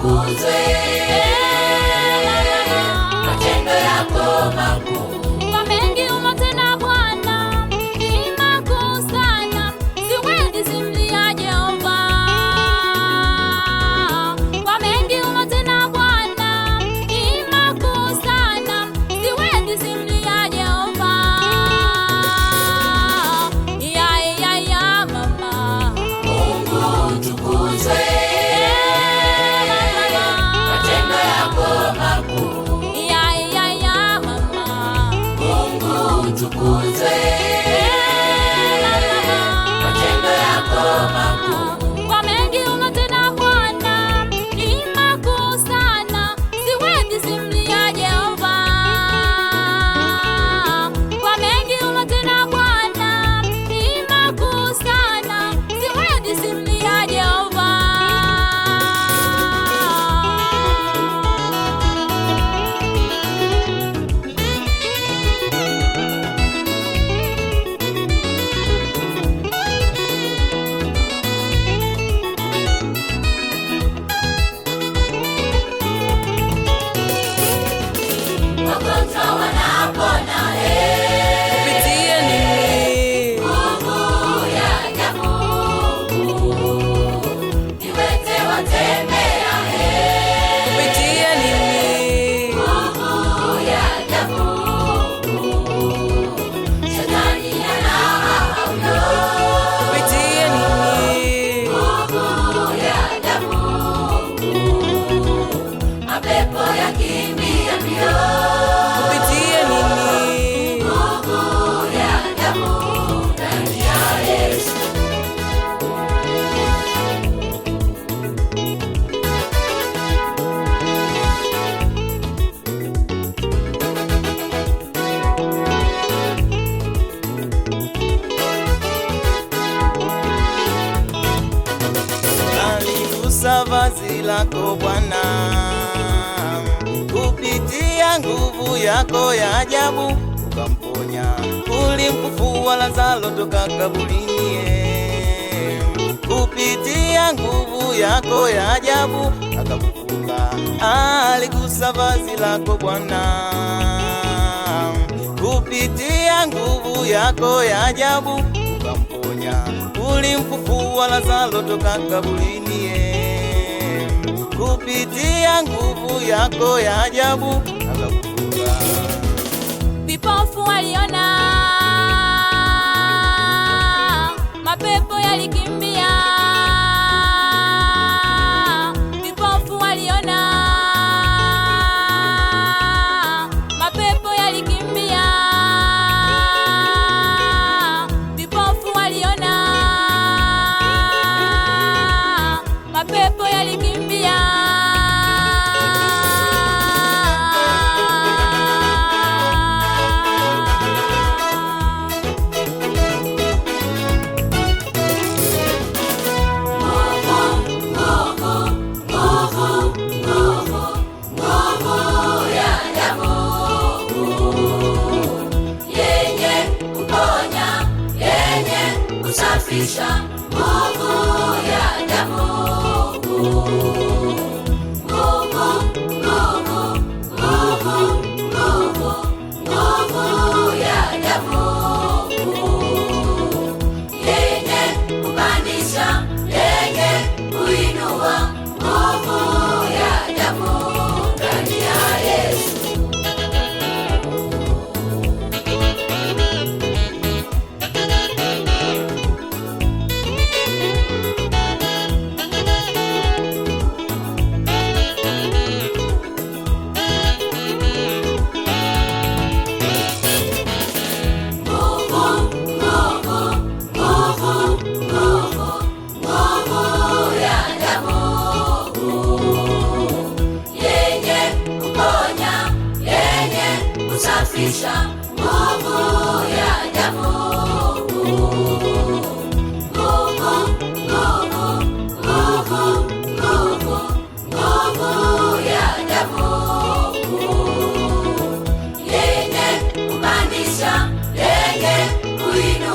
utukuzwe, matendo yako makuu. Kwa mengi umetenda Bwana, ni makuu sana, siwezi simulia Jehova. Kwa mengi umetenda Bwana, ni makuu sana, siwezi simulia Jehova. Ya mama, Mungu utukuzwe, matendo yako makuu. ya mama, Mungu utukuzwe, matendo yako makuu. kwa mengi umetenda Bwana, ni makuu sana, siwezi simulia Jehova. Kwa mengi umetenda Bwana, ni makuu sana, siwezi simulia Jehova. Wagonjwa wanapona, Kupitia nini? nguvu ya ajabu. Viwete watembea, Kupitia nini? nguvu ya ajabu. Shetani anaanguka, Kupitia nini? nguvu ya ajabu. Mapepo yakimbia mbio, Kupitia nini? nguvu ya ajabu ndani ya Yesu. Aligusa vazi lako Bwana, kupitia nguvu yako ya ajabu ukamponya. Ulimfufua Lazaro toka kaburini, kupitia nguvu yako ya ajabu akafufuka. Aligusa vazi lako Bwana, kupitia nguvu yako ya ajabu ukamponya. Ulimfufua Lazaro toka kaburini, kupitia nguvu yako ya ajabu akafufuka. Vipofu waliona, mapepo yalikimbia. Vipofu waliona, mapepo yalikimbia. Vipofu waliona, mapepo yalikimbia. Nguvu ya ajabu yenye kuponya, yenye kusafisha. Nguvu ya ajabu, nguvu, nguvu, nguvu, nguvu, nguvu ya ajabu yenye kupandisha, yenye kuinua. Nguvu ya ajabu ndani ya Yesu. kusafisha. Nguvu ya ajabu, nguvu, nguvu, nguvu, nguvu, nguvu ya ajabu, yenye kupandisha, yenye kuinua.